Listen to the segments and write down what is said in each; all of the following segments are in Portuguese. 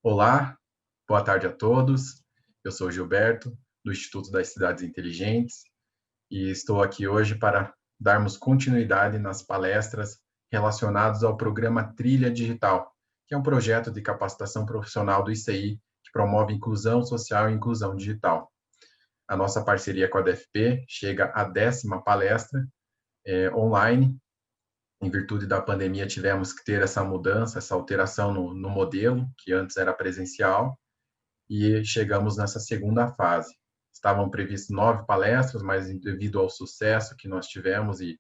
Olá, boa tarde a todos. Eu sou Gilberto, do Instituto das Cidades Inteligentes, e estou aqui hoje para darmos continuidade nas palestras relacionadas ao programa Trilha Digital, que é um projeto de capacitação profissional do ICI que promove inclusão social e inclusão digital. A nossa parceria com a DFP chega à 10ª palestra online. Em virtude da pandemia, tivemos que ter essa mudança, essa alteração no modelo, que antes era presencial, e chegamos nessa segunda fase. Estavam previstas 9 palestras, mas devido ao sucesso que nós tivemos e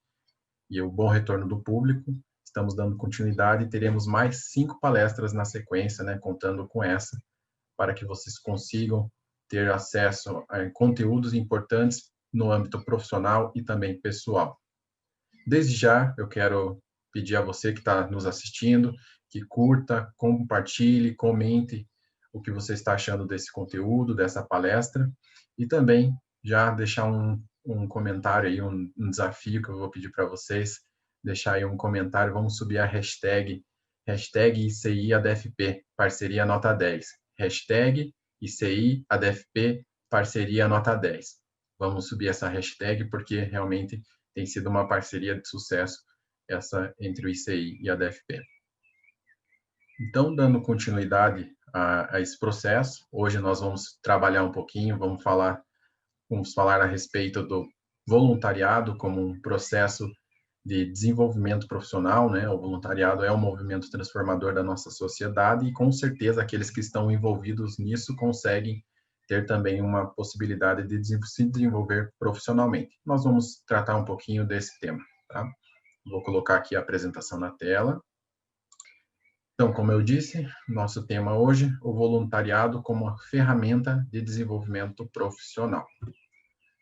o bom retorno do público, estamos dando continuidade e teremos mais 5 palestras na sequência, né, contando com essa, para que vocês consigam ter acesso a conteúdos importantes no âmbito profissional e também pessoal. Desde já, eu quero pedir a você que está nos assistindo, que curta, compartilhe, comente o que você está achando desse conteúdo, dessa palestra, e também já deixar um comentário aí, um desafio que eu vou pedir para vocês, deixar aí um comentário, vamos subir a hashtag ICIADFP, parceria nota 10, hashtag ICIADFP, parceria nota 10. Vamos subir essa hashtag porque realmente tem sido uma parceria de sucesso essa entre o ICI e a DFP. Então, dando continuidade a esse processo, hoje nós vamos trabalhar um pouquinho, vamos falar a respeito do voluntariado como um processo de desenvolvimento profissional, né? O voluntariado é um movimento transformador da nossa sociedade e, com certeza, aqueles que estão envolvidos nisso conseguem ter também uma possibilidade de se desenvolver profissionalmente. Nós vamos tratar um pouquinho desse tema, tá? Vou colocar aqui a apresentação na tela. Então, como eu disse, nosso tema hoje, o voluntariado como uma ferramenta de desenvolvimento profissional.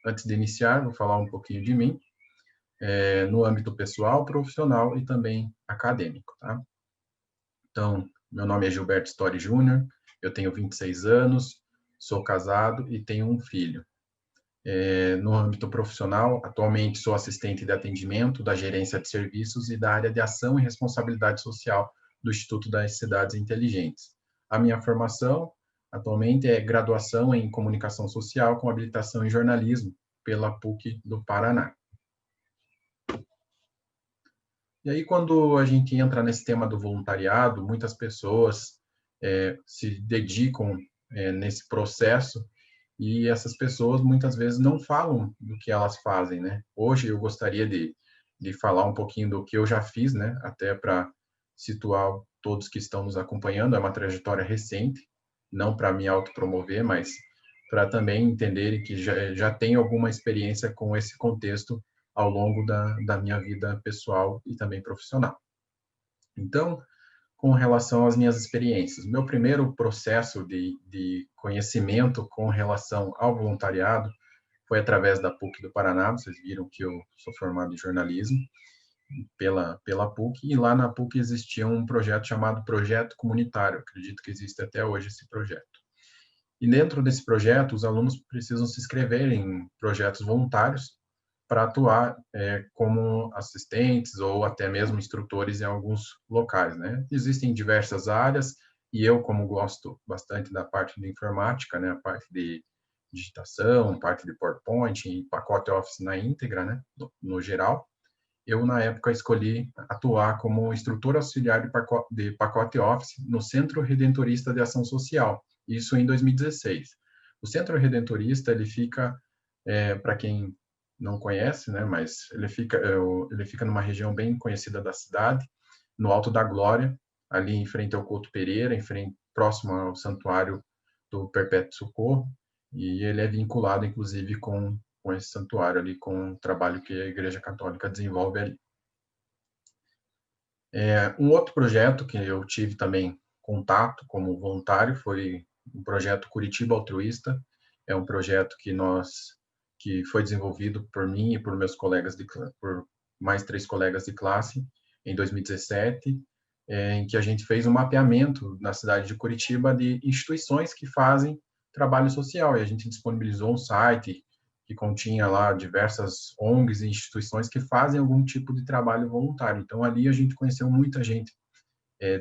Antes de iniciar, vou falar um pouquinho de mim, no âmbito pessoal, profissional e também acadêmico, tá? Então, meu nome é Gilberto Story Júnior, eu tenho 26 anos, sou casado e tenho um filho. No âmbito profissional, atualmente sou assistente de atendimento da gerência de serviços e da área de ação e responsabilidade social do Instituto das Cidades Inteligentes. A minha formação atualmente é graduação em comunicação social com habilitação em jornalismo pela PUC do Paraná. E aí, quando a gente entra nesse tema do voluntariado, muitas pessoas se dedicam nesse processo e essas pessoas muitas vezes não falam do que elas fazem, né? Hoje eu gostaria de falar um pouquinho do que eu já fiz, né? Até para situar todos que estão nos acompanhando, é uma trajetória recente, não para me autopromover, mas para também entenderem que já tem alguma experiência com esse contexto ao longo da minha vida pessoal e também profissional. Então, com relação às minhas experiências, meu primeiro processo de conhecimento com relação ao voluntariado foi através da PUC do Paraná. Vocês viram que eu sou formado em jornalismo pela PUC, e lá na PUC existia um projeto chamado Projeto Comunitário. Acredito que existe até hoje esse projeto. E dentro desse projeto, os alunos precisam se inscrever em projetos voluntários para atuar como assistentes ou até mesmo instrutores em alguns locais, né? Existem diversas áreas e eu, como gosto bastante da parte de informática, né, a parte de digitação, parte de PowerPoint e pacote Office na íntegra, né, no geral, eu na época escolhi atuar como instrutor auxiliar de pacote Office no Centro Redentorista de Ação Social, isso em 2016. O Centro Redentorista, ele fica, para quem não conhece, né, mas ele fica numa região bem conhecida da cidade, no Alto da Glória, ali em frente ao Couto Pereira, próximo ao Santuário do Perpétuo Socorro, e ele é vinculado, inclusive, com esse santuário ali, com o trabalho que a Igreja Católica desenvolve ali. Um outro projeto que eu tive também contato como voluntário foi o projeto Curitiba Altruísta. É um projeto que foi desenvolvido por mim e por meus colegas por mais 3 colegas de classe em 2017, em que a gente fez um mapeamento na cidade de Curitiba de instituições que fazem trabalho social, e a gente disponibilizou um site que continha lá diversas ONGs e instituições que fazem algum tipo de trabalho voluntário. Então, ali a gente conheceu muita gente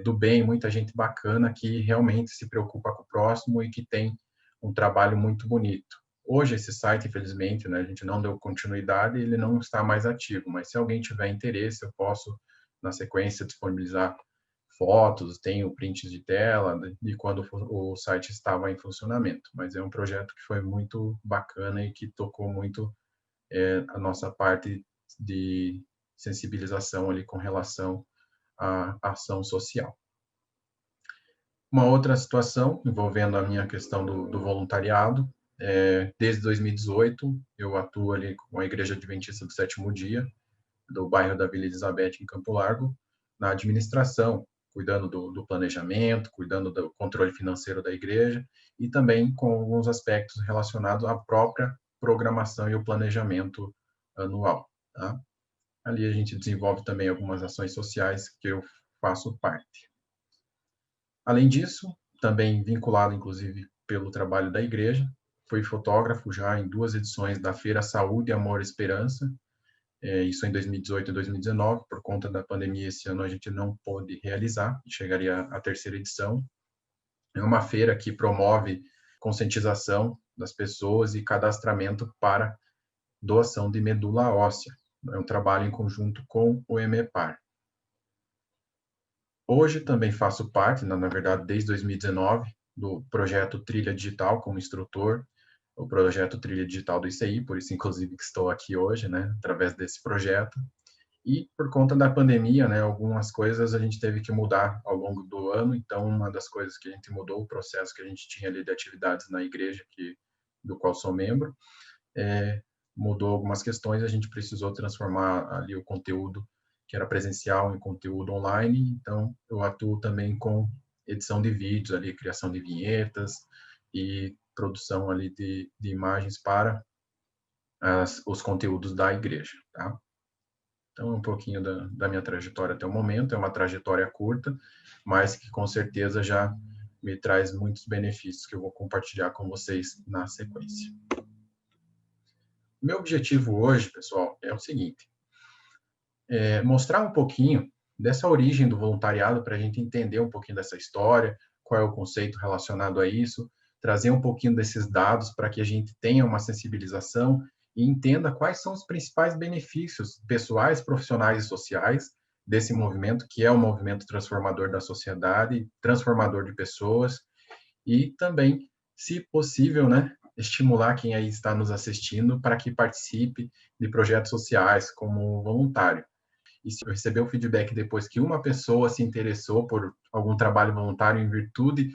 do bem, muita gente bacana que realmente se preocupa com o próximo e que tem um trabalho muito bonito. Hoje esse site, infelizmente, né, a gente não deu continuidade, ele não está mais ativo, mas se alguém tiver interesse, eu posso, na sequência, disponibilizar fotos, tenho prints de tela de quando o site estava em funcionamento, mas é um projeto que foi muito bacana e que tocou muito a nossa parte de sensibilização ali com relação à ação social. Uma outra situação envolvendo a minha questão do voluntariado, desde 2018 eu atuo ali com a Igreja Adventista do Sétimo Dia, do bairro da Vila Elizabeth, em Campo Largo, na administração, cuidando do planejamento, cuidando do controle financeiro da igreja e também com alguns aspectos relacionados à própria programação e o planejamento anual. Tá? Ali a gente desenvolve também algumas ações sociais que eu faço parte. Além disso, também vinculado, inclusive, pelo trabalho da igreja, fui fotógrafo já em 2 edições da Feira Saúde, Amor e Esperança, isso em 2018 e 2019, por conta da pandemia, esse ano a gente não pôde realizar, chegaria à 3ª edição. É uma feira que promove conscientização das pessoas e cadastramento para doação de medula óssea. É um trabalho em conjunto com o EMEPAR. Hoje também faço parte, na verdade, desde 2019, do projeto Trilha Digital como instrutor, o projeto Trilha Digital do ICI, por isso, inclusive, que estou aqui hoje, né, através desse projeto. E, por conta da pandemia, né, algumas coisas a gente teve que mudar ao longo do ano, então, uma das coisas que a gente mudou, o processo que a gente tinha ali de atividades na igreja, do qual sou membro, mudou algumas questões, a gente precisou transformar ali o conteúdo que era presencial em conteúdo online, então eu atuo também com edição de vídeos ali, criação de vinhetas e produção ali de imagens para os conteúdos da igreja, tá? Então, um pouquinho da minha trajetória até o momento, é uma trajetória curta, mas que com certeza já me traz muitos benefícios que eu vou compartilhar com vocês na sequência. Meu objetivo hoje, pessoal, é o seguinte, mostrar um pouquinho dessa origem do voluntariado para a gente entender um pouquinho dessa história, qual é o conceito relacionado a isso, trazer um pouquinho desses dados para que a gente tenha uma sensibilização e entenda quais são os principais benefícios pessoais, profissionais e sociais desse movimento, que é um movimento transformador da sociedade, transformador de pessoas, e também, se possível, né, estimular quem aí está nos assistindo para que participe de projetos sociais como voluntário. E se eu receber o feedback depois que uma pessoa se interessou por algum trabalho voluntário em virtude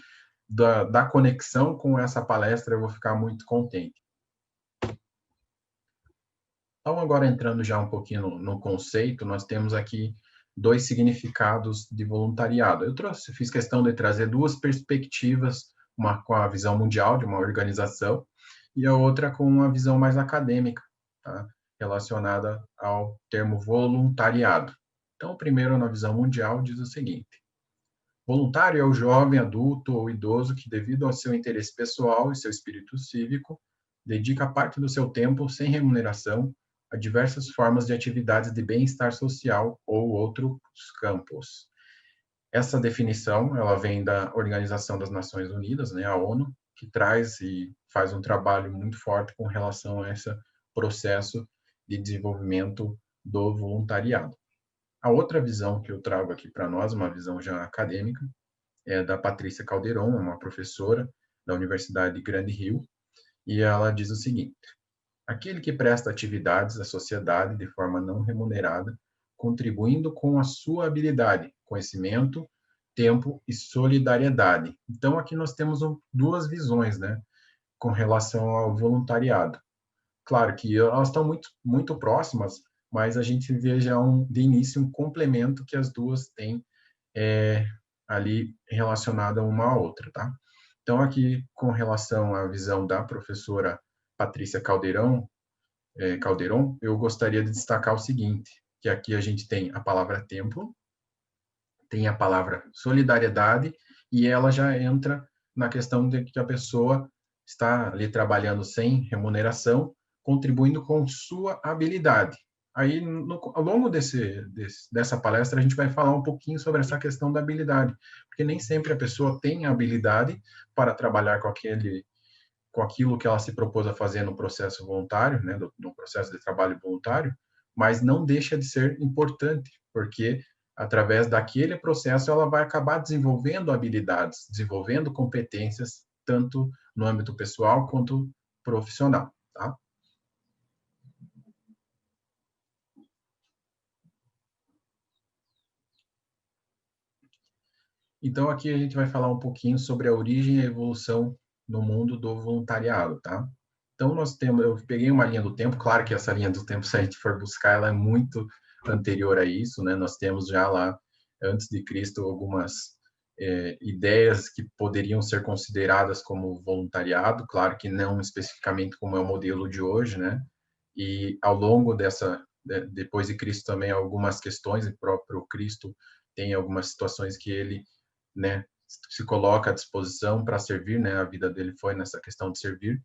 da conexão com essa palestra, eu vou ficar muito contente. Então, agora entrando já um pouquinho no conceito, nós temos aqui 2 significados de voluntariado. Eu fiz questão de trazer 2 perspectivas, uma com a visão mundial de uma organização e a outra com uma visão mais acadêmica, tá? Relacionada ao termo voluntariado. Então, primeiro, na visão mundial, diz o seguinte: voluntário é o jovem, adulto ou idoso que, devido ao seu interesse pessoal e seu espírito cívico, dedica parte do seu tempo sem remuneração a diversas formas de atividades de bem-estar social ou outros campos. Essa definição, ela vem da Organização das Nações Unidas, né, a ONU, que traz e faz um trabalho muito forte com relação a esse processo de desenvolvimento do voluntariado. A outra visão que eu trago aqui para nós, uma visão já acadêmica, é da Patrícia Calderon, uma professora da Universidade de Grande Rio, e ela diz o seguinte: aquele que presta atividades à sociedade de forma não remunerada, contribuindo com a sua habilidade, conhecimento, tempo e solidariedade. Então, aqui nós temos 2 visões, né, com relação ao voluntariado. Claro que elas estão muito, muito próximas, mas a gente vê já de início um complemento que as 2 têm ali relacionada uma à outra, tá? Então, aqui, com relação à visão da professora Patrícia Calderon, eu gostaria de destacar o seguinte, que aqui a gente tem a palavra tempo, tem a palavra solidariedade, e ela já entra na questão de que a pessoa está ali trabalhando sem remuneração, contribuindo com sua habilidade. Aí, ao longo dessa palestra, a gente vai falar um pouquinho sobre essa questão da habilidade, porque nem sempre a pessoa tem a habilidade para trabalhar com aquilo que ela se propôs a fazer no processo voluntário, né, no processo de trabalho voluntário, mas não deixa de ser importante, porque através daquele processo ela vai acabar desenvolvendo habilidades, desenvolvendo competências, tanto no âmbito pessoal quanto profissional, tá? Então, aqui a gente vai falar um pouquinho sobre a origem e a evolução no mundo do voluntariado, tá? Então, eu peguei uma linha do tempo, claro que essa linha do tempo, se a gente for buscar, ela é muito anterior a isso, né? Nós temos já lá, antes de Cristo, algumas ideias que poderiam ser consideradas como voluntariado, claro que não especificamente como é o modelo de hoje, né? E ao longo depois de Cristo também, algumas questões, o próprio Cristo tem algumas situações que ele, né, se coloca à disposição para servir, né? A vida dele foi nessa questão de servir.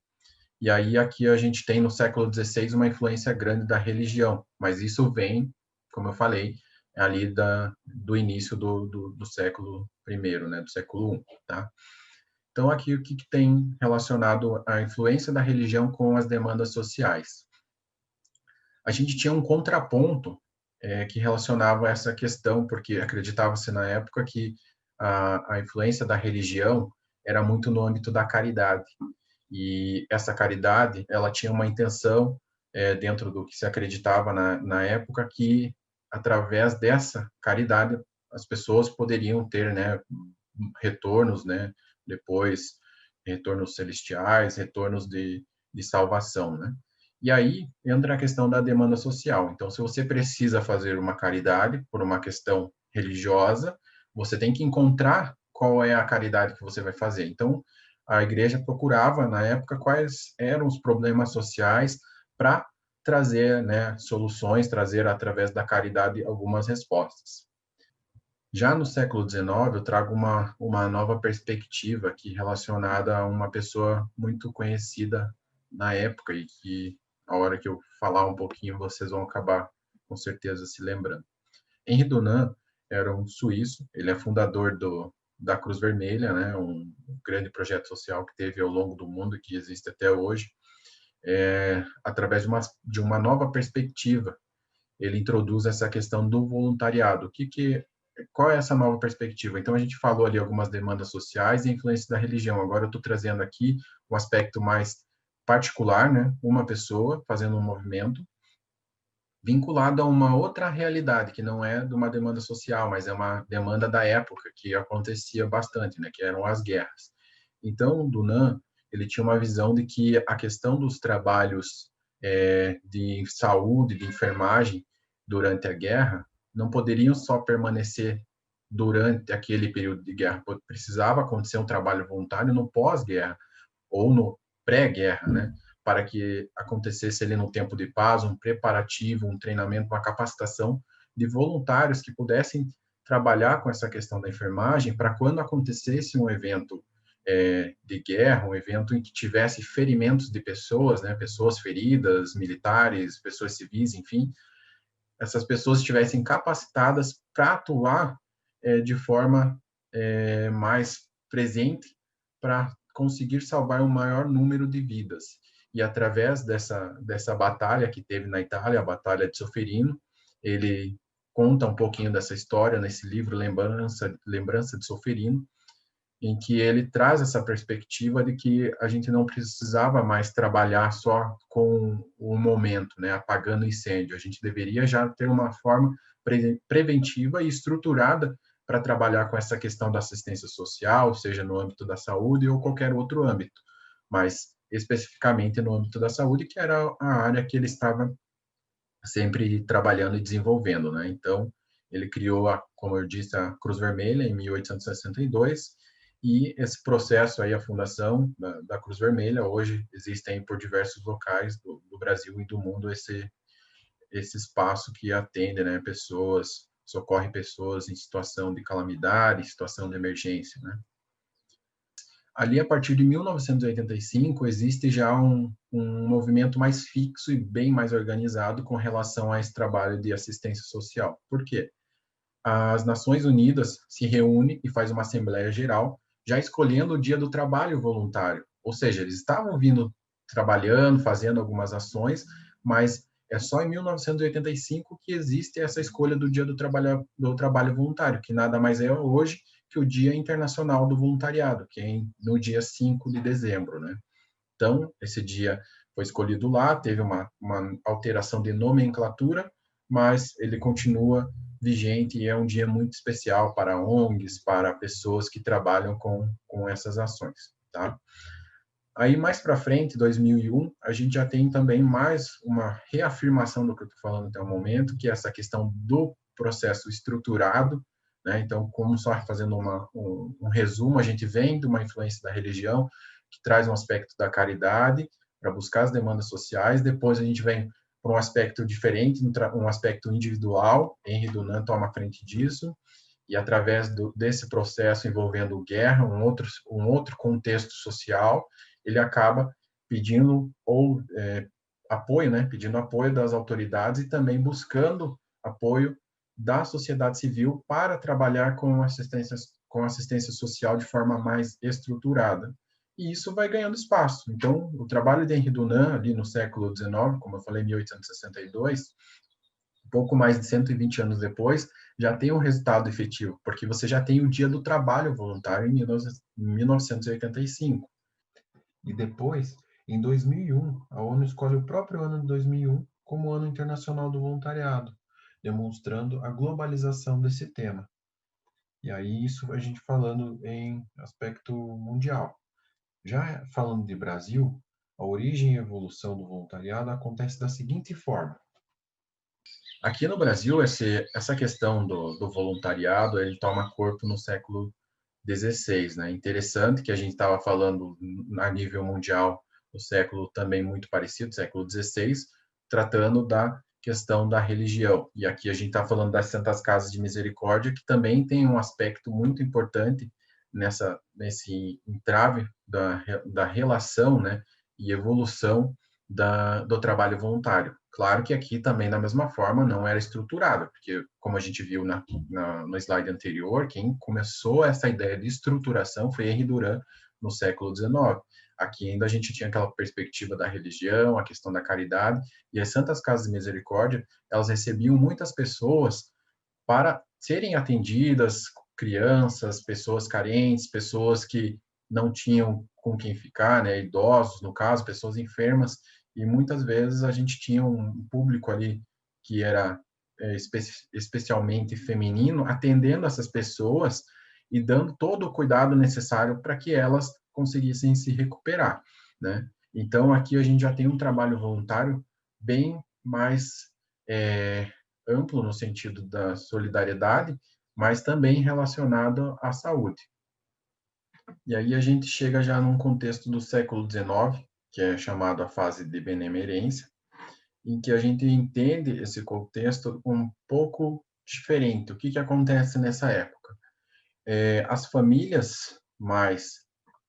E aí aqui a gente tem no século XVI uma influência grande da religião, mas isso vem, como eu falei, ali do início do século I, né, do século I, tá? Então aqui o que tem relacionado a influência da religião com as demandas sociais? A gente tinha um contraponto que relacionava essa questão, porque acreditava-se na época que a influência da religião era muito no âmbito da caridade. E essa caridade, ela tinha uma intenção, dentro do que se acreditava na época, que através dessa caridade as pessoas poderiam ter, né, retornos, né, depois retornos celestiais, retornos de salvação, né? E aí entra a questão da demanda social. Então, se você precisa fazer uma caridade por uma questão religiosa, você tem que encontrar qual é a caridade que você vai fazer. Então, a igreja procurava, na época, quais eram os problemas sociais para trazer, né, soluções, trazer através da caridade algumas respostas. Já no século XIX, eu trago uma nova perspectiva aqui relacionada a uma pessoa muito conhecida na época e que, a hora que eu falar um pouquinho, vocês vão acabar, com certeza, se lembrando. Henri Dunant era um suíço, ele é fundador da Cruz Vermelha, né, um grande projeto social que teve ao longo do mundo e que existe até hoje, através de uma nova perspectiva. Ele introduz essa questão do voluntariado. Qual é essa nova perspectiva? Então, a gente falou ali algumas demandas sociais e influência da religião. Agora, eu estou trazendo aqui um aspecto mais particular, né? Uma pessoa fazendo um movimento vinculado a uma outra realidade, que não é de uma demanda social, mas é uma demanda da época, que acontecia bastante, né? Que eram as guerras. Então, o Dunant, ele tinha uma visão de que a questão dos trabalhos de saúde, de enfermagem, durante a guerra, não poderiam só permanecer durante aquele período de guerra, precisava acontecer um trabalho voluntário no pós-guerra ou no pré-guerra, né? Para que acontecesse ali no tempo de paz um preparativo, um treinamento, uma capacitação de voluntários que pudessem trabalhar com essa questão da enfermagem para quando acontecesse um evento de guerra, um evento em que tivesse ferimentos de pessoas, né, pessoas feridas, militares, pessoas civis, enfim, essas pessoas estivessem capacitadas para atuar de forma mais presente para conseguir salvar um maior número de vidas. E através dessa batalha que teve na Itália, a Batalha de Solferino, ele conta um pouquinho dessa história nesse livro Lembrança de Solferino, em que ele traz essa perspectiva de que a gente não precisava mais trabalhar só com o momento, né, apagando incêndio. A gente deveria já ter uma forma preventiva e estruturada para trabalhar com essa questão da assistência social, seja no âmbito da saúde ou qualquer outro âmbito, mas especificamente no âmbito da saúde, que era a área que ele estava sempre trabalhando e desenvolvendo, né? Então, ele criou, como eu disse, a Cruz Vermelha em 1862, e esse processo aí, a fundação da Cruz Vermelha, hoje existem por diversos locais do Brasil e do mundo esse espaço que atende, né, pessoas, socorre pessoas em situação de calamidade, em situação de emergência, né? Ali, a partir de 1985, existe já um movimento mais fixo e bem mais organizado com relação a esse trabalho de assistência social. Por quê? As Nações Unidas se reúne e faz uma Assembleia Geral, já escolhendo o dia do trabalho voluntário. Ou seja, eles estavam vindo trabalhando, fazendo algumas ações, mas é só em 1985 que existe essa escolha do dia do trabalho voluntário, que nada mais é hoje que o Dia Internacional do Voluntariado, que é no dia 5 de dezembro, né? Então, esse dia foi escolhido lá, teve uma alteração de nomenclatura, mas ele continua vigente e é um dia muito especial para ONGs, para pessoas que trabalham com essas ações, tá? Aí, mais para frente, 2001, a gente já tem também mais uma reafirmação do que eu estou falando até o momento, que é essa questão do processo estruturado, né? Então, como só fazendo um resumo, a gente vem de uma influência da religião, que traz um aspecto da caridade, para buscar as demandas sociais, depois a gente vem para um aspecto diferente, um aspecto individual, Henri Dunant toma a frente disso, e através desse processo envolvendo guerra, um outro contexto social, ele acaba pedindo apoio, né? Pedindo apoio das autoridades e também buscando apoio da sociedade civil para trabalhar com assistência social de forma mais estruturada. E isso vai ganhando espaço. Então, o trabalho de Henri Dunant, ali no século XIX, como eu falei, 1862, pouco mais de 120 anos depois, já tem um resultado efetivo, porque você já tem o Dia do Trabalho Voluntário em 1985. E depois, em 2001, a ONU escolhe o próprio ano de 2001 como Ano Internacional do Voluntariado, demonstrando a globalização desse tema. E aí, isso a gente falando em aspecto mundial. Já falando de Brasil, a origem e evolução do voluntariado acontece da seguinte forma. Aqui no Brasil, essa questão do voluntariado, ele toma corpo no século XVI, né? Interessante que a gente estava falando a nível mundial no século também muito parecido, século XVI, tratando da questão da religião. E aqui a gente está falando das Santas Casas de Misericórdia, que também tem um aspecto muito importante nesse entrave da relação, né, e evolução do trabalho voluntário. Claro que aqui também, da mesma forma, não era estruturado, porque, como a gente viu no slide anterior, quem começou essa ideia de estruturação foi Henri Dunant no século XIX. Aqui ainda a gente tinha aquela perspectiva da religião, a questão da caridade, e as Santas Casas de Misericórdia, elas recebiam muitas pessoas para serem atendidas, crianças, pessoas carentes, pessoas que não tinham com quem ficar, né, idosos, no caso, pessoas enfermas, e muitas vezes a gente tinha um público ali que era especialmente feminino, atendendo essas pessoas e dando todo o cuidado necessário para que elas conseguissem se recuperar, né? Então, aqui a gente já tem um trabalho voluntário bem mais amplo no sentido da solidariedade, mas também relacionado à saúde. E aí a gente chega já num contexto do século XIX, que é chamado a fase de benemerência, em que a gente entende esse contexto um pouco diferente. O que acontece nessa época? As famílias mais,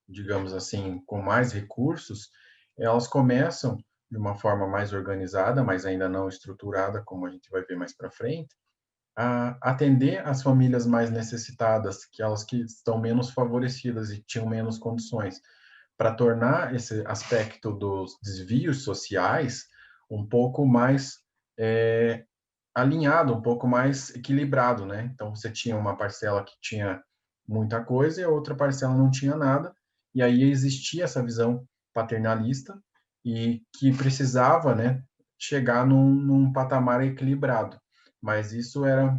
digamos assim, com mais recursos, elas começam de uma forma mais organizada, mas ainda não estruturada, como a gente vai ver mais para frente, a atender as famílias mais necessitadas, aquelas que estão menos favorecidas e tinham menos condições, para tornar esse aspecto dos desvios sociais um pouco mais alinhado, um pouco mais equilibrado, né? Então, você tinha uma parcela que tinha muita coisa e a outra parcela não tinha nada, e aí existia essa visão paternalista e que precisava, né, chegar num patamar equilibrado. Mas isso era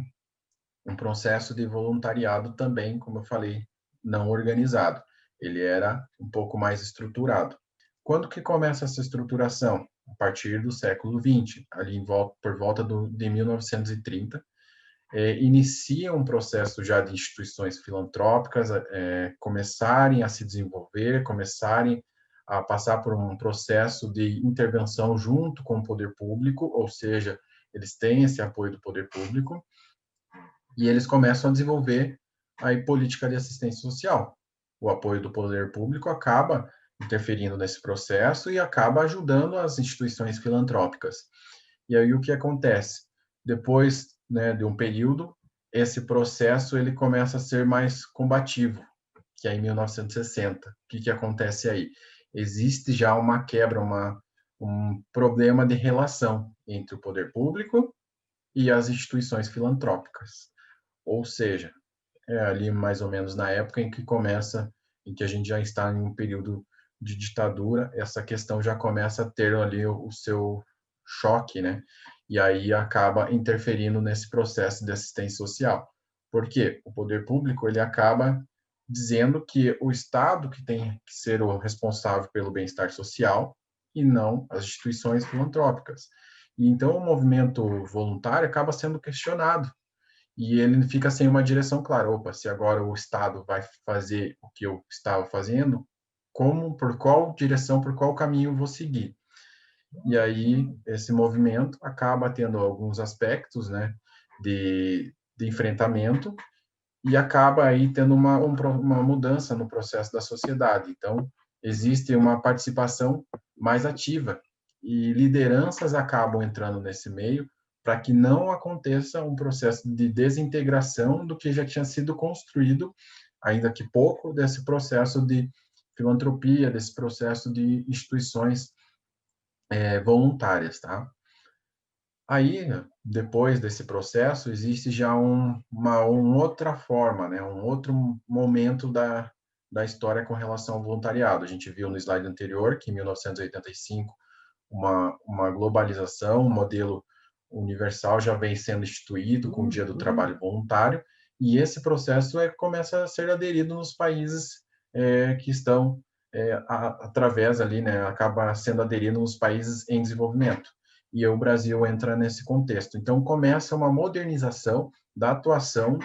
um processo de voluntariado também, como eu falei, não organizado. Ele era um pouco mais estruturado. Quando que começa essa estruturação? A partir do século XX, ali por volta de 1930, inicia um processo já de instituições filantrópicas começarem a se desenvolver, começarem a passar por um processo de intervenção junto com o poder público, ou seja, eles têm esse apoio do poder público, e eles começam a desenvolver aí política de assistência social. o apoio do poder público acaba interferindo nesse processo e acaba ajudando as instituições filantrópicas. E aí o que acontece? Depois, né, de um período, esse processo ele começa a ser mais combativo, que é em 1960. O que acontece aí? Existe já uma quebra, um problema de relação entre o poder público e as instituições filantrópicas. Ou seja, é ali mais ou menos na época em que começa, em que a gente já está em um período de ditadura, essa questão já começa a ter ali o seu choque, né? E aí acaba interferindo nesse processo de assistência social. Por quê? O poder público, ele acaba dizendo que o Estado que tem que ser o responsável pelo bem-estar social e não as instituições filantrópicas. E então o movimento voluntário acaba sendo questionado e ele fica sem uma direção clara. Opa, se agora o Estado vai fazer o que eu estava fazendo, como, por qual direção, por qual caminho eu vou seguir? E aí esse movimento acaba tendo alguns aspectos, né, de enfrentamento e acaba aí tendo uma mudança no processo da sociedade. Então, existe uma participação mais ativa e lideranças acabam entrando nesse meio para que não aconteça um processo de desintegração do que já tinha sido construído, ainda que pouco, desse processo de filantropia, desse processo de instituições voluntárias, tá? Aí, depois desse processo, existe já uma outra forma, né? Um outro momento da história com relação ao voluntariado. A gente viu no slide anterior que em 1985 uma globalização, um modelo universal já vem sendo instituído com o Dia do Trabalho Voluntário, e esse processo começa a ser aderido nos países que estão através ali, né? Acaba sendo aderido nos países em desenvolvimento e o Brasil entra nesse contexto. Então, começa uma modernização da atuação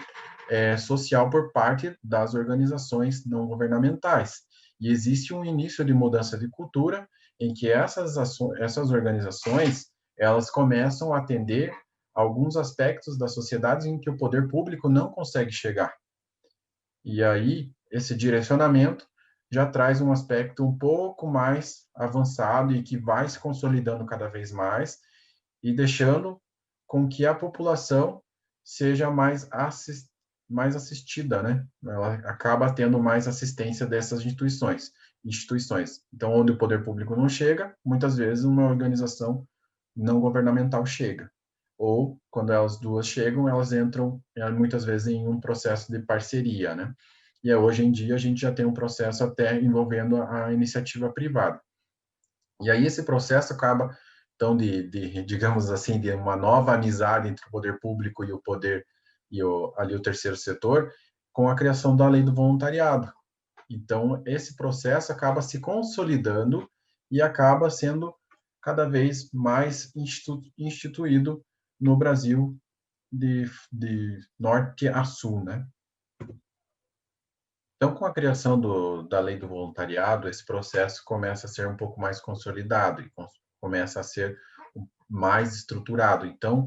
social por parte das organizações não governamentais. E existe um início de mudança de cultura em que essas organizações elas começam a atender alguns aspectos da sociedade em que o poder público não consegue chegar. E aí, esse direcionamento já traz um aspecto um pouco mais avançado e que vai se consolidando cada vez mais e deixando com que a população seja mais assistida, né? Ela acaba tendo mais assistência dessas instituições. Então, onde o poder público não chega, muitas vezes uma organização não governamental chega. Ou, quando elas duas chegam, elas entram, muitas vezes, em um processo de parceria, né? E hoje em dia a gente já tem um processo até envolvendo a iniciativa privada. E aí esse processo acaba, então, digamos assim, de uma nova amizade entre o poder público e o poder, ali o terceiro setor, com a criação da lei do voluntariado. Então, esse processo acaba se consolidando e acaba sendo cada vez mais instituído no Brasil de norte a sul, né? Então, com a criação da lei do voluntariado, esse processo começa a ser um pouco mais consolidado e começa a ser mais estruturado. Então,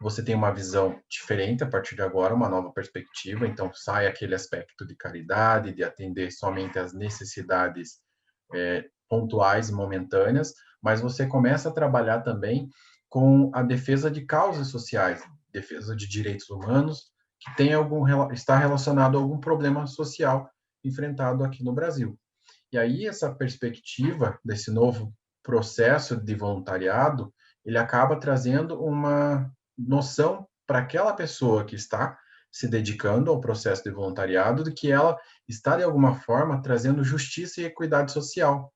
você tem uma visão diferente a partir de agora, uma nova perspectiva. Então, sai aquele aspecto de caridade, de atender somente às necessidades pontuais e momentâneas, mas você começa a trabalhar também com a defesa de causas sociais, defesa de direitos humanos, que tem está relacionado a algum problema social enfrentado aqui no Brasil. E aí essa perspectiva desse novo processo de voluntariado, ele acaba trazendo uma noção para aquela pessoa que está se dedicando ao processo de voluntariado de que ela está de alguma forma trazendo justiça e equidade social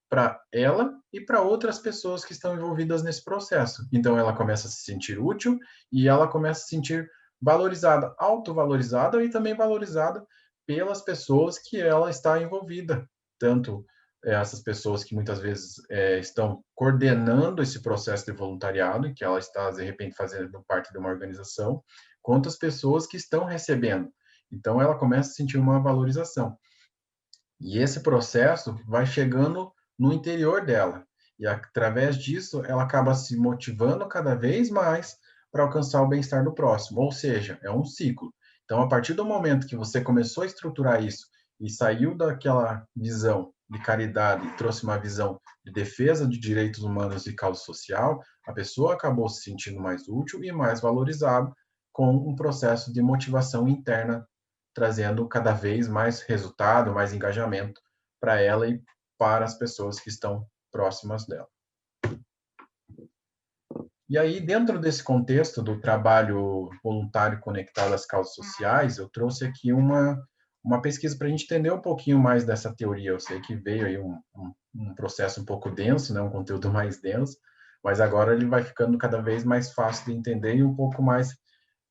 para ela e para outras pessoas que estão envolvidas nesse processo. Então ela começa a se sentir útil e ela começa a se sentir valorizada, autovalorizada e também valorizada pelas pessoas que ela está envolvida, tanto essas pessoas que muitas vezes estão coordenando esse processo de voluntariado, em que ela está, de repente, fazendo parte de uma organização, quanto as pessoas que estão recebendo. Então, ela começa a sentir uma valorização. E esse processo vai chegando no interior dela. E, através disso, ela acaba se motivando cada vez mais para alcançar o bem-estar do próximo. Ou seja, é um ciclo. Então, a partir do momento que você começou a estruturar isso e saiu daquela visão de caridade e trouxe uma visão de defesa de direitos humanos e causa social, a pessoa acabou se sentindo mais útil e mais valorizada com um processo de motivação interna, trazendo cada vez mais resultado, mais engajamento para ela e para as pessoas que estão próximas dela. E aí, dentro desse contexto do trabalho voluntário conectado às causas sociais, eu trouxe aqui uma pesquisa para a gente entender um pouquinho mais dessa teoria. Eu sei que veio aí um processo um pouco denso, né, um conteúdo mais denso, mas agora ele vai ficando cada vez mais fácil de entender e um pouco mais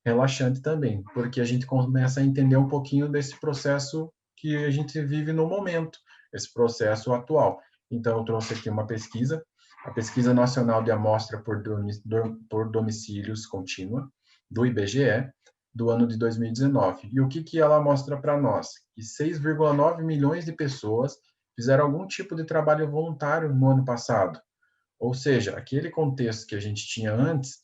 relaxante também, porque a gente começa a entender um pouquinho desse processo que a gente vive no momento, esse processo atual. Então, eu trouxe aqui uma pesquisa, a Pesquisa Nacional de Amostra por Domicílios Contínua, do IBGE, do ano de 2019. E o que ela mostra para nós? Que 6,9 milhões de pessoas fizeram algum tipo de trabalho voluntário no ano passado. Ou seja, aquele contexto que a gente tinha antes,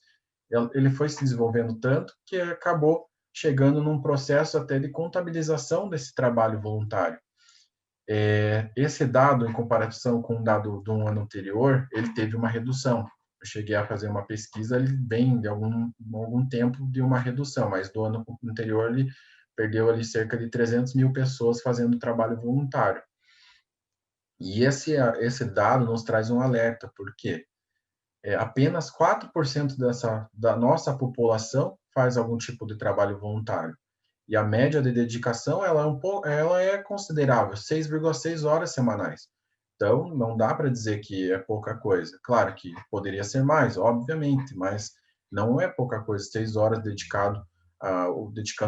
ele foi se desenvolvendo tanto que acabou chegando num processo até de contabilização desse trabalho voluntário. Esse dado, em comparação com o dado de um ano anterior, ele teve uma redução. Eu cheguei a fazer uma pesquisa, ele vem de algum tempo de uma redução, mas do ano anterior ele perdeu ali cerca de 300 mil pessoas fazendo trabalho voluntário. E esse dado nos traz um alerta, porque apenas 4% da nossa população faz algum tipo de trabalho voluntário. E a média de dedicação ela é considerável, 6,6 horas semanais. Então, não dá para dizer que é pouca coisa. Claro que poderia ser mais, obviamente, mas não é pouca coisa, 6 horas dedicando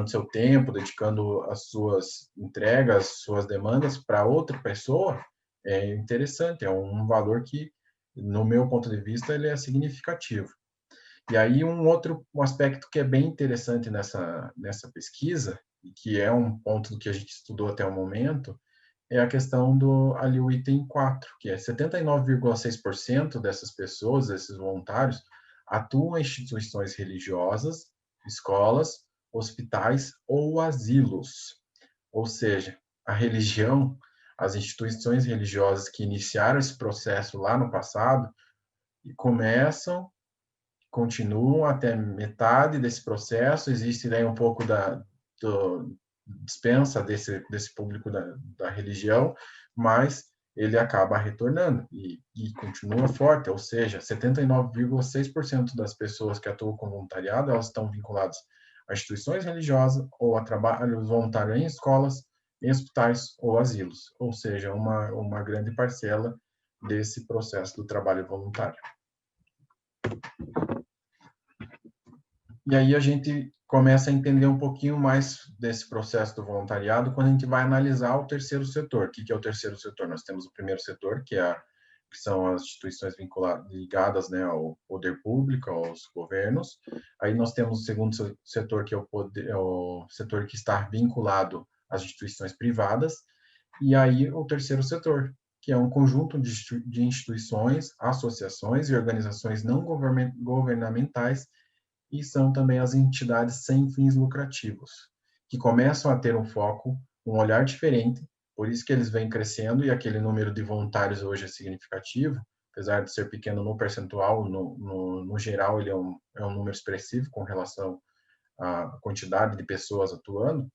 seu tempo, dedicando as suas entregas, suas demandas para outra pessoa, é interessante, é um valor que, no meu ponto de vista, ele é significativo. E aí um aspecto que é bem interessante nessa pesquisa, e que é um ponto do que a gente estudou até o momento, é a questão ali o item 4, que é 79,6% dessas pessoas, desses voluntários, atuam em instituições religiosas, escolas, hospitais ou asilos. Ou seja, a religião, as instituições religiosas que iniciaram esse processo lá no passado, e continuam até metade desse processo, existe daí um pouco dispensa desse público da religião, mas ele acaba retornando e continua forte, ou seja, 79,6% das pessoas que atuam com voluntariado, elas estão vinculadas a instituições religiosas ou a trabalhos voluntários em escolas, em hospitais ou asilos, ou seja, uma grande parcela desse processo do trabalho voluntário. E aí a gente começa a entender um pouquinho mais desse processo do voluntariado quando a gente vai analisar o terceiro setor. O que é o terceiro setor? Nós temos o primeiro setor, que são as instituições ligadas, né, ao poder público, aos governos. Aí nós temos o segundo setor, que é o setor que está vinculado às instituições privadas. E aí o terceiro setor, que é um conjunto de instituições, associações e organizações não governamentais, e são também as entidades sem fins lucrativos, que começam a ter um foco, um olhar diferente, por isso que eles vêm crescendo e aquele número de voluntários hoje é significativo, apesar de ser pequeno no percentual, no geral ele é um número expressivo com relação à quantidade de pessoas atuando,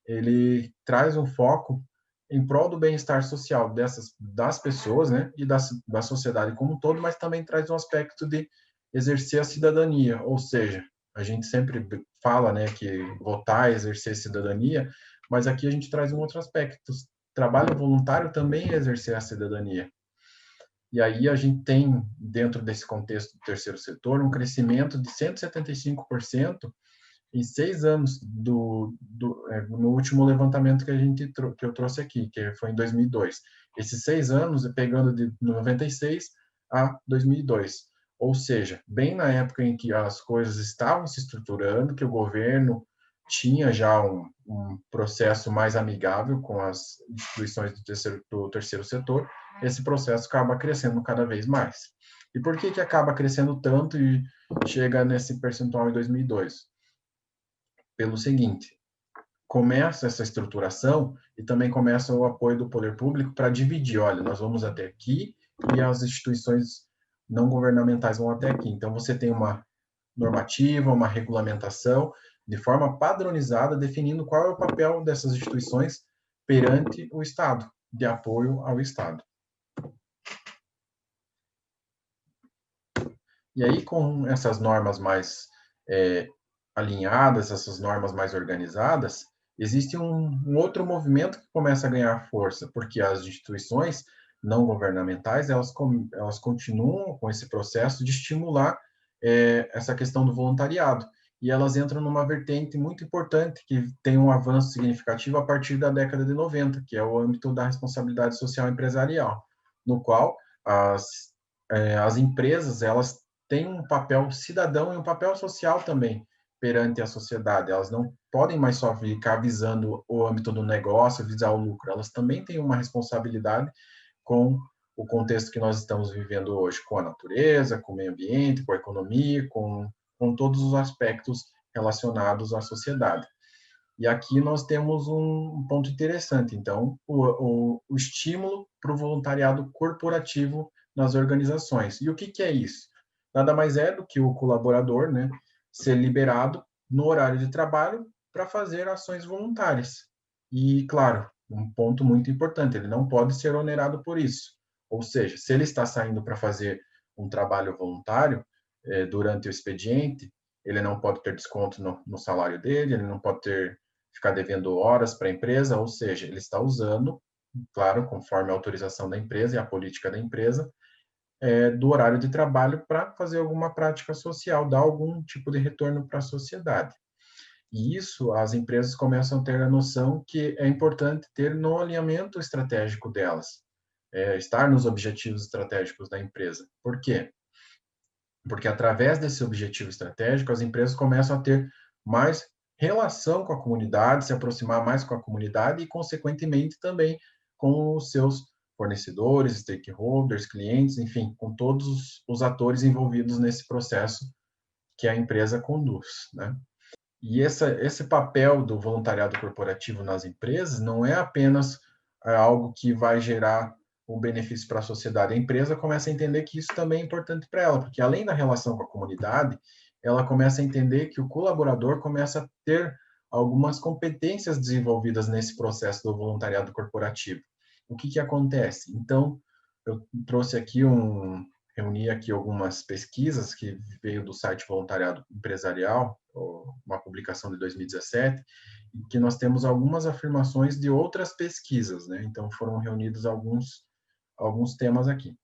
ele traz um foco em prol do bem-estar social das pessoas, né, e da sociedade como um todo, mas também traz um aspecto de exercer a cidadania, ou seja, a gente sempre fala, né, que votar é exercer cidadania, mas aqui a gente traz um outro aspecto. Trabalho voluntário também é exercer a cidadania. E aí a gente tem, dentro desse contexto do terceiro setor, um crescimento de 175% em 6 anos no último levantamento que eu trouxe aqui, que foi em 2002. Esses 6 anos, pegando de 96 a 2002. Ou seja, bem na época em que as coisas estavam se estruturando, que o governo tinha já um processo mais amigável com as instituições do terceiro setor, esse processo acaba crescendo cada vez mais. E por que acaba crescendo tanto e chega nesse percentual em 2002? Pelo seguinte, começa essa estruturação e também começa o apoio do poder público para dividir, olha, nós vamos até aqui e as instituições não governamentais vão até aqui. Então, você tem uma normativa, uma regulamentação de forma padronizada, definindo qual é o papel dessas instituições perante o Estado, de apoio ao Estado. E aí, com essas normas mais alinhadas, essas normas mais organizadas, existe um outro movimento que começa a ganhar força, porque as instituições não governamentais, elas continuam com esse processo de estimular essa questão do voluntariado. E elas entram numa vertente muito importante, que tem um avanço significativo a partir da década de 90, que é o âmbito da responsabilidade social empresarial, no qual as empresas, elas têm um papel cidadão e um papel social também perante a sociedade. Elas não podem mais só ficar visando o âmbito do negócio, visar o lucro. Elas também têm uma responsabilidade com o contexto que nós estamos vivendo hoje, com a natureza, com o meio ambiente, com a economia, com todos os aspectos relacionados à sociedade. E aqui nós temos um ponto interessante, então, o estímulo para o voluntariado corporativo nas organizações. E o que é isso? Nada mais é do que o colaborador, né, ser liberado no horário de trabalho para fazer ações voluntárias. E, claro, um ponto muito importante, ele não pode ser onerado por isso. Ou seja, se ele está saindo para fazer um trabalho voluntário durante o expediente, ele não pode ter desconto no salário dele, ele não pode ficar devendo horas para a empresa, ou seja, ele está usando, claro, conforme a autorização da empresa e a política da empresa, do horário de trabalho para fazer alguma prática social, dar algum tipo de retorno para a sociedade. E isso as empresas começam a ter a noção que é importante ter no alinhamento estratégico delas, estar nos objetivos estratégicos da empresa. Por quê? Porque através desse objetivo estratégico, as empresas começam a ter mais relação com a comunidade, se aproximar mais com a comunidade e, consequentemente, também com os seus fornecedores, stakeholders, clientes, enfim, com todos os atores envolvidos nesse processo que a empresa conduz, né? E esse papel do voluntariado corporativo nas empresas não é apenas algo que vai gerar um benefício para a sociedade. A empresa começa a entender que isso também é importante para ela, porque além da relação com a comunidade, ela começa a entender que o colaborador começa a ter algumas competências desenvolvidas nesse processo do voluntariado corporativo. O que acontece? Então, eu trouxe aqui reuni aqui algumas pesquisas que veio do site Voluntariado Empresarial, uma publicação de 2017, em que nós temos algumas afirmações de outras pesquisas, né? Então foram reunidos alguns temas aqui,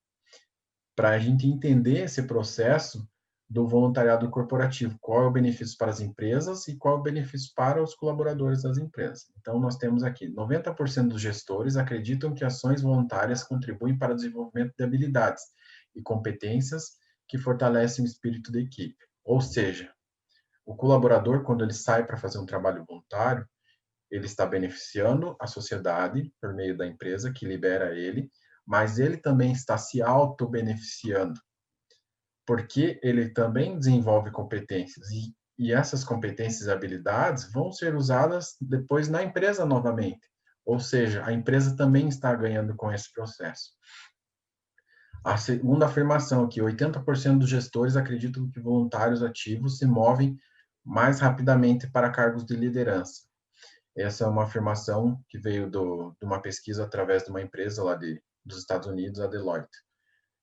para a gente entender esse processo do voluntariado corporativo, qual é o benefício para as empresas e qual é o benefício para os colaboradores das empresas. Então, nós temos aqui, 90% dos gestores acreditam que ações voluntárias contribuem para o desenvolvimento de habilidades e competências que fortalecem o espírito da equipe. Ou seja, o colaborador, quando ele sai para fazer um trabalho voluntário, ele está beneficiando a sociedade por meio da empresa que libera ele, mas ele também está se auto-beneficiando, porque ele também desenvolve competências e essas competências e habilidades vão ser usadas depois na empresa novamente. Ou seja, a empresa também está ganhando com esse processo. A segunda afirmação aqui, 80% dos gestores acreditam que voluntários ativos se movem mais rapidamente para cargos de liderança. Essa é uma afirmação que veio de uma pesquisa através de uma empresa lá dos Estados Unidos, a Deloitte,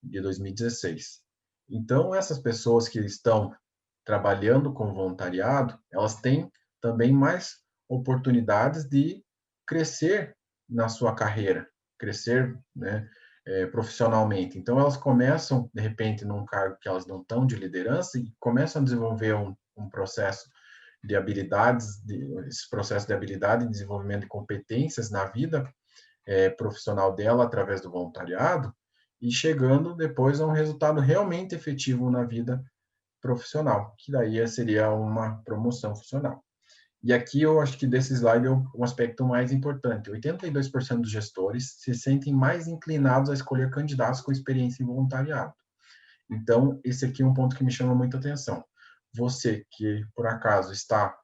de 2016. Então, essas pessoas que estão trabalhando com voluntariado, elas têm também mais oportunidades de crescer na sua carreira, crescer, né, profissionalmente. Então, elas começam, de repente, num cargo que elas não estão de liderança e começam a desenvolver um processo de habilidades, esse processo de habilidade e desenvolvimento de competências na vida profissional dela através do voluntariado e chegando depois a um resultado realmente efetivo na vida profissional, que daí seria uma promoção funcional. E aqui eu acho que desse slide é um aspecto mais importante. 82% dos gestores se sentem mais inclinados a escolher candidatos com experiência em voluntariado. Então, esse aqui é um ponto que me chama muita atenção. Você que, por acaso, está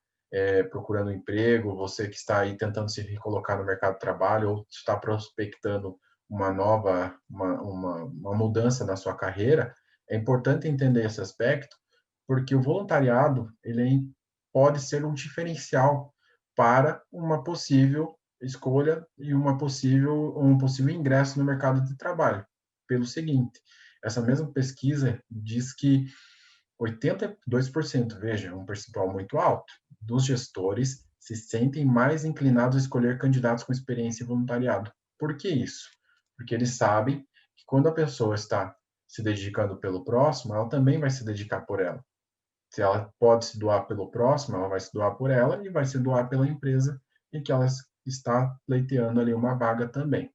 procurando emprego, você que está aí tentando se recolocar no mercado de trabalho ou está prospectando uma mudança na sua carreira, é importante entender esse aspecto, porque o voluntariado pode ser um diferencial para uma possível escolha e um possível ingresso no mercado de trabalho. Pelo seguinte, essa mesma pesquisa diz que 82%, veja, um percentual muito alto, dos gestores se sentem mais inclinados a escolher candidatos com experiência em voluntariado. Por que isso? Porque eles sabem que quando a pessoa está se dedicando pelo próximo, ela também vai se dedicar por ela. Se ela pode se doar pelo próximo, ela vai se doar por ela e vai se doar pela empresa em que ela está pleiteando ali uma vaga também.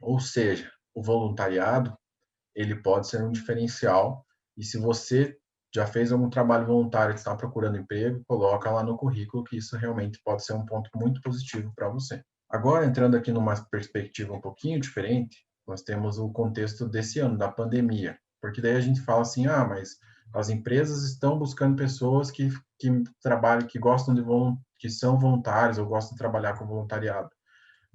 Ou seja, o voluntariado, ele pode ser um diferencial, e se você já fez algum trabalho voluntário e está procurando emprego, coloca lá no currículo que isso realmente pode ser um ponto muito positivo para você. Agora, entrando aqui numa perspectiva um pouquinho diferente, nós temos o contexto desse ano, da pandemia, porque daí a gente fala assim, mas as empresas estão buscando pessoas que trabalham, que gostam que são voluntários ou gostam de trabalhar com voluntariado.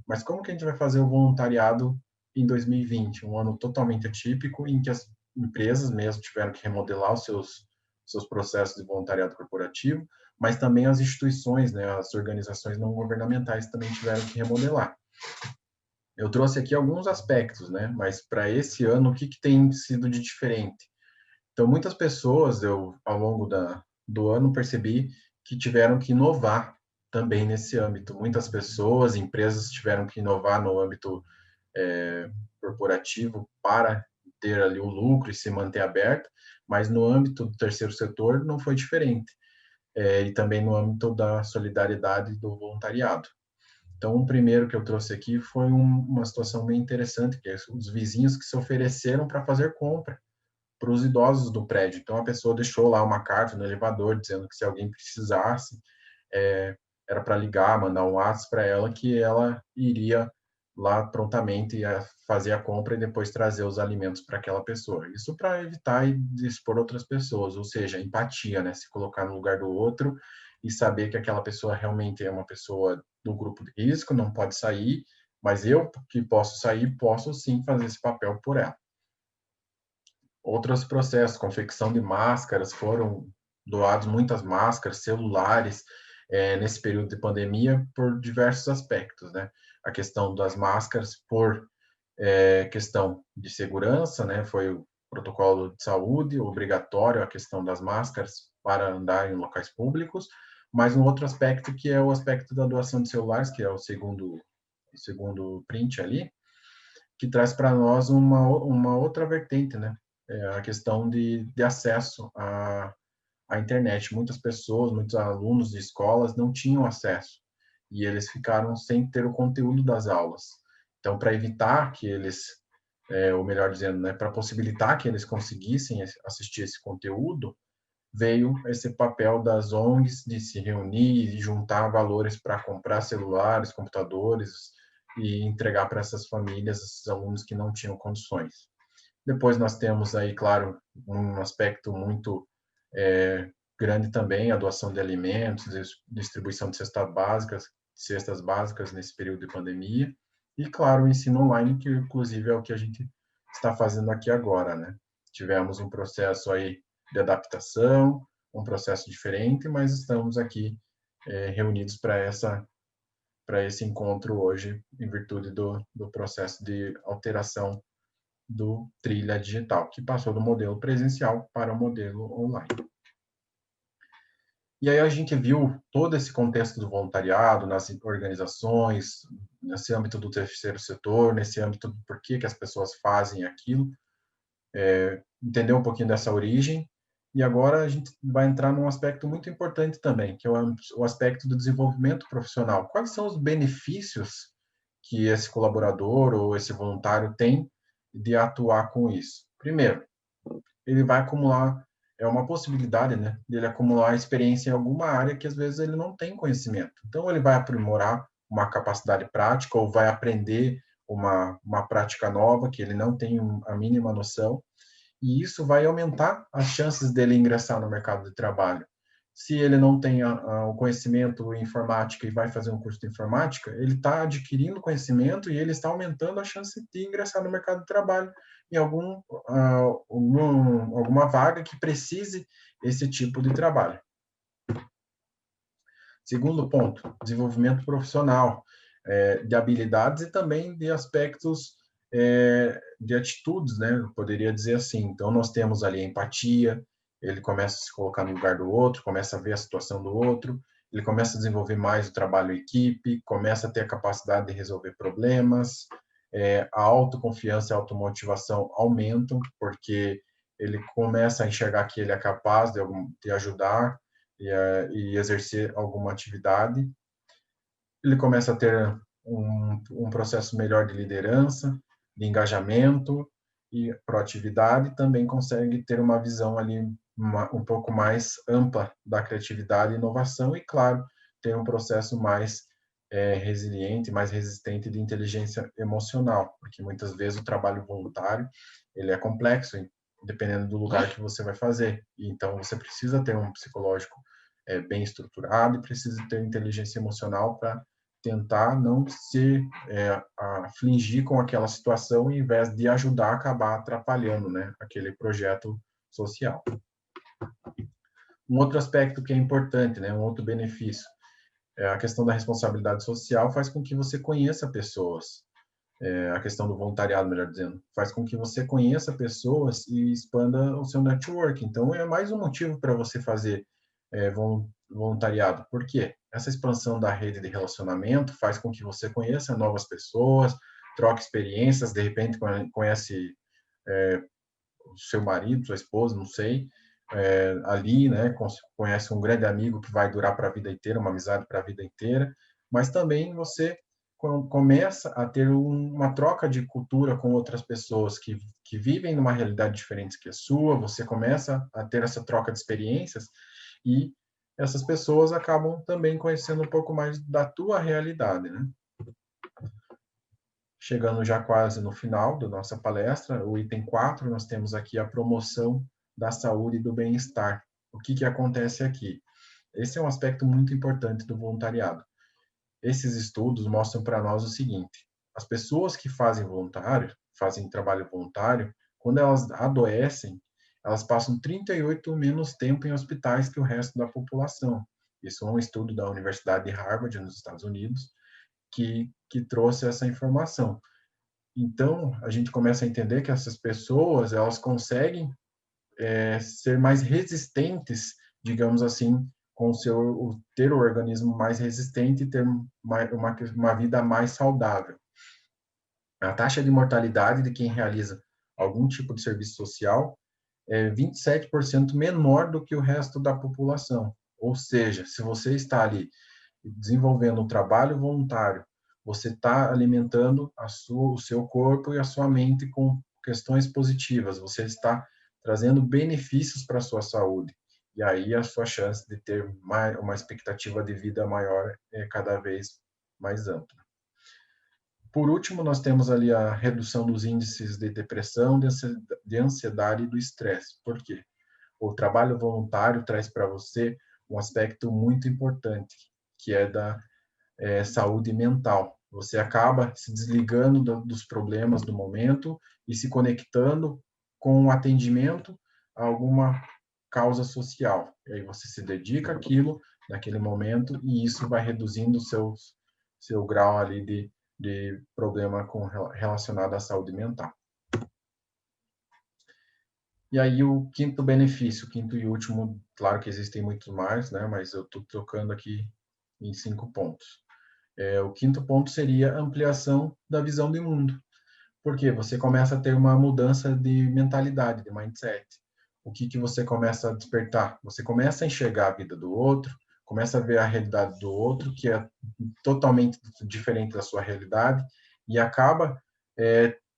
Mas como que a gente vai fazer o voluntariado em 2020, um ano totalmente atípico, em que as empresas mesmo tiveram que remodelar os seus processos de voluntariado corporativo, mas também as instituições, né, as organizações não governamentais também tiveram que remodelar. Eu trouxe aqui alguns aspectos, né, mas para esse ano, o que tem sido de diferente? Então, muitas pessoas, ao longo do ano, percebi que tiveram que inovar também nesse âmbito. Muitas pessoas, empresas tiveram que inovar no âmbito corporativo para ter ali o lucro e se manter aberto, mas no âmbito do terceiro setor não foi diferente, e também no âmbito da solidariedade e do voluntariado. Então, o primeiro que eu trouxe aqui foi uma situação bem interessante, que é os vizinhos que se ofereceram para fazer compra para os idosos do prédio. Então, a pessoa deixou lá uma carta no elevador dizendo que se alguém precisasse, era para ligar, mandar um WhatsApp para ela, que ela iria lá prontamente fazer a compra e depois trazer os alimentos para aquela pessoa. Isso para evitar de expor outras pessoas, ou seja, empatia, né? Se colocar no lugar do outro e saber que aquela pessoa realmente é uma pessoa do grupo de risco, não pode sair, mas eu que posso sair, posso sim fazer esse papel por ela. Outros processos, confecção de máscaras, foram doados muitas máscaras, celulares, nesse período de pandemia, por diversos aspectos, né? A questão das máscaras, por questão de segurança, né? Foi o protocolo de saúde obrigatório, a questão das máscaras para andar em locais públicos, mas um outro aspecto que é o aspecto da doação de celulares, que é o segundo print ali, que traz para nós uma outra vertente, né? A questão de acesso à internet. Muitas pessoas, muitos alunos de escolas não tinham acesso e eles ficaram sem ter o conteúdo das aulas. Então, para evitar que eles, ou melhor dizendo, né, para possibilitar que eles conseguissem assistir esse conteúdo, veio esse papel das ONGs de se reunir e juntar valores para comprar celulares, computadores e entregar para essas famílias, esses alunos que não tinham condições. Depois nós temos aí, claro, um aspecto muito grande também, a doação de alimentos, distribuição de cestas básicas nesse período de pandemia, e, claro, o ensino online, que inclusive é o que a gente está fazendo aqui agora, né? Tivemos um processo aí de adaptação, um processo diferente, mas estamos aqui reunidos para esse encontro hoje, em virtude do processo de alteração do Trilha Digital, que passou do modelo presencial para o modelo online. E aí a gente viu todo esse contexto do voluntariado nas organizações, nesse âmbito do terceiro setor, nesse âmbito do porquê que as pessoas fazem aquilo, entender um pouquinho dessa origem, e agora a gente vai entrar num aspecto muito importante também, que é o aspecto do desenvolvimento profissional. Quais são os benefícios que esse colaborador ou esse voluntário tem de atuar com isso? Primeiro, ele vai acumular, é uma possibilidade, né, dele acumular experiência em alguma área que às vezes ele não tem conhecimento. Então ele vai aprimorar uma capacidade prática ou vai aprender uma prática nova que ele não tem a mínima noção, e isso vai aumentar as chances dele ingressar no mercado de trabalho. se ele não tem o conhecimento em informática e vai fazer um curso de informática, ele está adquirindo conhecimento e ele está aumentando a chance de ingressar no mercado de trabalho em alguma vaga que precise esse tipo de trabalho. Segundo ponto, desenvolvimento profissional, de habilidades e também de aspectos de atitudes, né? Eu poderia dizer assim. Então, nós temos ali a empatia, ele começa a se colocar no lugar do outro, começa a ver a situação do outro, ele começa a desenvolver mais o trabalho em equipe, começa a ter a capacidade de resolver problemas, a autoconfiança e a automotivação aumentam, porque ele começa a enxergar que ele é capaz de ajudar e exercer alguma atividade. Ele começa a ter um processo melhor de liderança, de engajamento e proatividade, também consegue ter uma visão ali um pouco mais ampla da criatividade e inovação e, claro, ter um processo mais resiliente, mais resistente de inteligência emocional, porque muitas vezes o trabalho voluntário ele é complexo, dependendo do lugar que você vai fazer. E, então, você precisa ter um psicológico bem estruturado e precisa ter inteligência emocional para tentar não se afligir com aquela situação, em vez de ajudar, acabar atrapalhando, né, aquele projeto social. Um outro aspecto que é importante, né, um outro benefício, é a questão da responsabilidade social faz com que você conheça pessoas. A questão do voluntariado, melhor dizendo, faz com que você conheça pessoas e expanda o seu network. Então, é mais um motivo para você fazer voluntariado. Por quê? Essa expansão da rede de relacionamento faz com que você conheça novas pessoas, troque experiências, de repente conhece o seu marido, sua esposa, não sei, ali, né, conhece um grande amigo que vai durar para a vida inteira, uma amizade para a vida inteira, mas também você começa a ter uma troca de cultura com outras pessoas que vivem numa realidade diferente que a sua, você começa a ter essa troca de experiências e essas pessoas acabam também conhecendo um pouco mais da tua realidade, né? Chegando já quase no final da nossa palestra, o item 4, nós temos aqui a promoção da saúde e do bem-estar. O que acontece aqui? Esse é um aspecto muito importante do voluntariado. Esses estudos mostram para nós o seguinte: as pessoas que fazem trabalho voluntário, quando elas adoecem, elas passam 38 menos tempo em hospitais que o resto da população. Isso é um estudo da Universidade de Harvard, nos Estados Unidos, que trouxe essa informação. Então, a gente começa a entender que essas pessoas, elas conseguem ser mais resistentes, digamos assim, ter o organismo mais resistente e ter uma vida mais saudável. A taxa de mortalidade de quem realiza algum tipo de serviço social é 27% menor do que o resto da população. Ou seja, se você está ali desenvolvendo um trabalho voluntário, você está alimentando o seu corpo e a sua mente com questões positivas, você está trazendo benefícios para a sua saúde. E aí a sua chance de ter uma expectativa de vida maior é cada vez mais ampla. Por último, nós temos ali a redução dos índices de depressão, de ansiedade e do estresse. Por quê? O trabalho voluntário traz para você um aspecto muito importante, que é da saúde mental. Você acaba se desligando dos problemas do momento e se conectando com o atendimento a alguma causa social. E aí você se dedica àquilo naquele momento e isso vai reduzindo o seu grau ali de problema relacionado à saúde mental. E aí o quinto benefício, o quinto e último, claro que existem muitos mais, né? Mas eu estou tocando aqui em 5 pontos. O quinto ponto seria a ampliação da visão de mundo, porque você começa a ter uma mudança de mentalidade, de mindset. O que você começa a despertar? Você começa a enxergar a vida do outro, começa a ver a realidade do outro, que é totalmente diferente da sua realidade, e acaba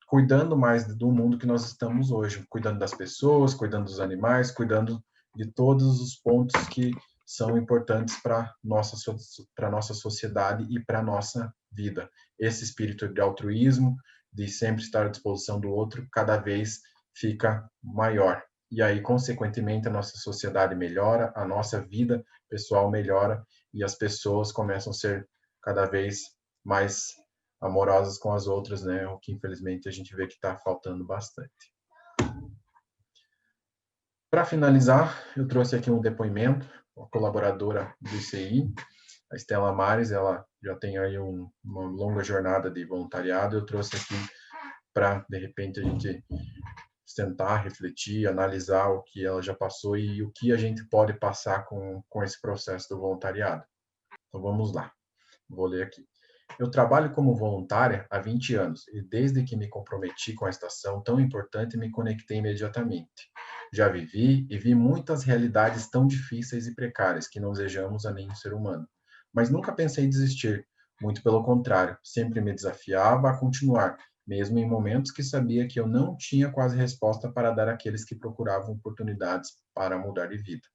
cuidando mais do mundo que nós estamos hoje, cuidando das pessoas, cuidando dos animais, cuidando de todos os pontos que são importantes para nossa sociedade e para nossa vida. Esse espírito de altruísmo, de sempre estar à disposição do outro, cada vez fica maior. e aí, consequentemente, a nossa sociedade melhora, a nossa vida pessoal melhora e as pessoas começam a ser cada vez mais amorosas com as outras, né? O que infelizmente a gente vê que está faltando bastante. Para finalizar, eu trouxe aqui um depoimento, uma colaboradora do ICI, a Estela Mares, ela já tem aí uma longa jornada de voluntariado. Eu trouxe aqui para, de repente, a gente sentar, refletir, analisar o que ela já passou e o que a gente pode passar com esse processo do voluntariado. Então, vamos lá. Vou ler aqui. Eu trabalho como voluntária há 20 anos e desde que me comprometi com esta ação tão importante, me conectei imediatamente. Já vivi e vi muitas realidades tão difíceis e precárias que não desejamos a nenhum ser humano. Mas nunca pensei em desistir, muito pelo contrário, sempre me desafiava a continuar, mesmo em momentos que sabia que eu não tinha quase resposta para dar àqueles que procuravam oportunidades para mudar de vida.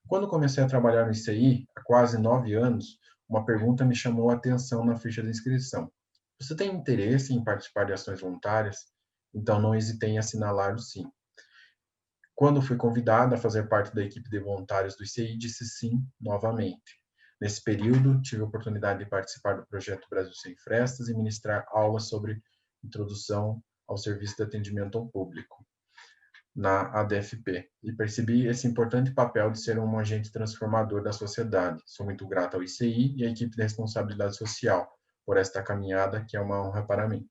Quando comecei a trabalhar no ICI, há quase 9 anos, uma pergunta me chamou a atenção na ficha de inscrição. Você tem interesse em participar de ações voluntárias? Então não hesitei em assinalar o sim. Quando fui convidado a fazer parte da equipe de voluntários do ICI, disse sim novamente. Nesse período, tive a oportunidade de participar do projeto Brasil Sem Frestas e ministrar aulas sobre introdução ao serviço de atendimento ao público na ADFP, e percebi esse importante papel de ser um agente transformador da sociedade. Sou muito grato ao ICI e à equipe de responsabilidade social por esta caminhada, que é uma honra para mim.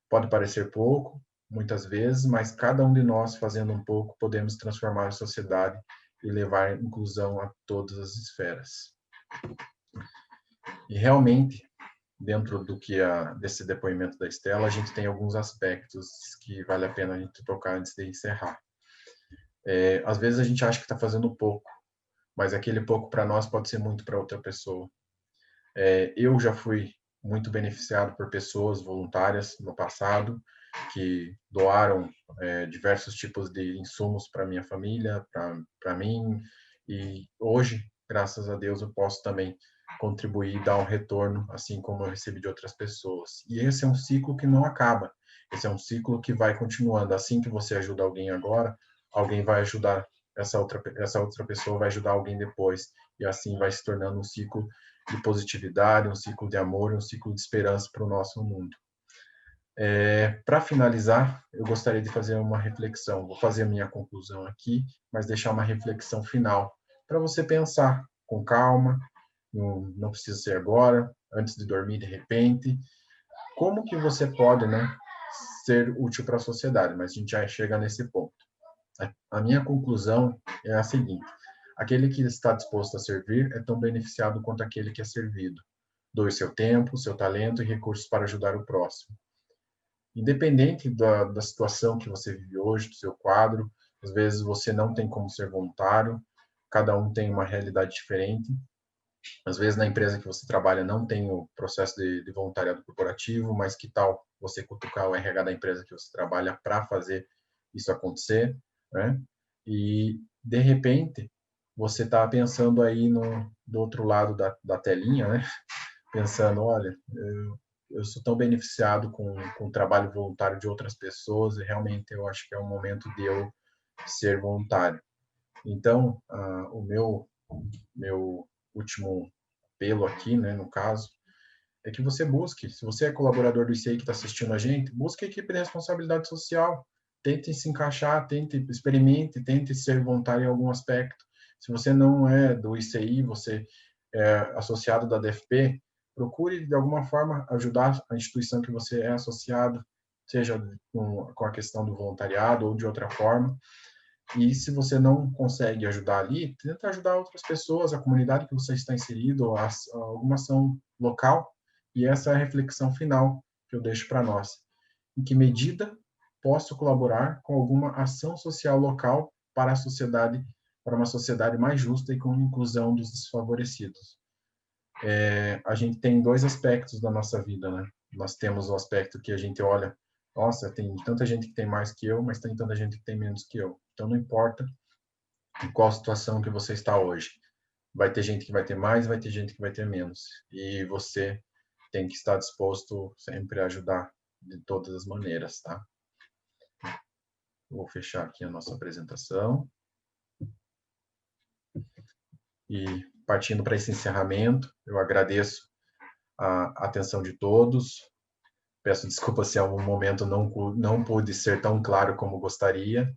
Pode parecer pouco, muitas vezes, mas cada um de nós, fazendo um pouco, podemos transformar a sociedade e levar inclusão a todas as esferas. E realmente, dentro do que desse depoimento da Estela, a gente tem alguns aspectos que vale a pena a gente tocar antes de encerrar. Às vezes a gente acha que está fazendo pouco, mas aquele pouco para nós pode ser muito para outra pessoa. Eu já fui muito beneficiado por pessoas voluntárias no passado que doaram diversos tipos de insumos para minha família, para mim, e hoje, graças a Deus, eu posso também contribuir e dar um retorno, assim como eu recebi de outras pessoas. E esse é um ciclo que não acaba. Esse é um ciclo que vai continuando. Assim que você ajuda alguém agora, alguém vai ajudar essa outra pessoa vai ajudar alguém depois, e assim vai se tornando um ciclo de positividade, um ciclo de amor, um ciclo de esperança para o nosso mundo. Para finalizar, eu gostaria de fazer uma reflexão. Vou fazer a minha conclusão aqui, mas deixar uma reflexão final para você pensar com calma. Não precisa ser agora, antes de dormir de repente. Como que você pode, né, ser útil para a sociedade? Mas a gente já chega nesse ponto. A minha conclusão é a seguinte: aquele que está disposto a servir é tão beneficiado quanto aquele que é servido. Doe seu tempo, seu talento e recursos para ajudar o próximo. Independente da situação que você vive hoje, do seu quadro, às vezes você não tem como ser voluntário, cada um tem uma realidade diferente. Às vezes na empresa que você trabalha não tem o processo de voluntariado corporativo, mas que tal você cutucar o RH da empresa que você trabalha para fazer isso acontecer, né? E de repente você está pensando aí do outro lado da telinha, né? Pensando, olha, eu sou tão beneficiado com o trabalho voluntário de outras pessoas e realmente eu acho que é o momento de eu ser voluntário. Então, o meu último apelo aqui, né, no caso, é que você busque, se você é colaborador do ICI que está assistindo a gente, busque a equipe de responsabilidade social, tente se encaixar, tente, experimente, tente ser voluntário em algum aspecto. Se você não é do ICI, você é associado da DFP, procure de alguma forma ajudar a instituição que você é associado, seja com a questão do voluntariado ou de outra forma. E se você não consegue ajudar ali, tenta ajudar outras pessoas, a comunidade que você está inserido, alguma ação local. E essa é a reflexão final que eu deixo para nós. Em que medida posso colaborar com alguma ação social local para a sociedade, para uma sociedade mais justa e com inclusão dos desfavorecidos? A gente tem dois aspectos da nossa vida, né? Nós temos o aspecto que a gente olha, nossa, tem tanta gente que tem mais que eu, mas tem tanta gente que tem menos que eu. Então não importa em qual situação que você está hoje. Vai ter gente que vai ter mais, vai ter gente que vai ter menos. E você tem que estar disposto sempre a ajudar de todas as maneiras, tá? Vou fechar aqui a nossa apresentação. E partindo para esse encerramento, eu agradeço a atenção de todos. Peço desculpa se em algum momento não pude ser tão claro como gostaria.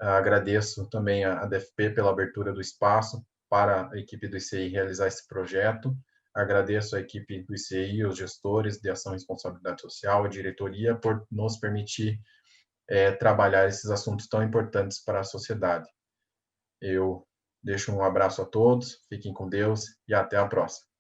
Agradeço também a DFP pela abertura do espaço para a equipe do ICI realizar esse projeto. Agradeço a equipe do ICI, os gestores de ação e responsabilidade social, a diretoria, por nos permitir trabalhar esses assuntos tão importantes para a sociedade. Eu deixo um abraço a todos, fiquem com Deus e até a próxima.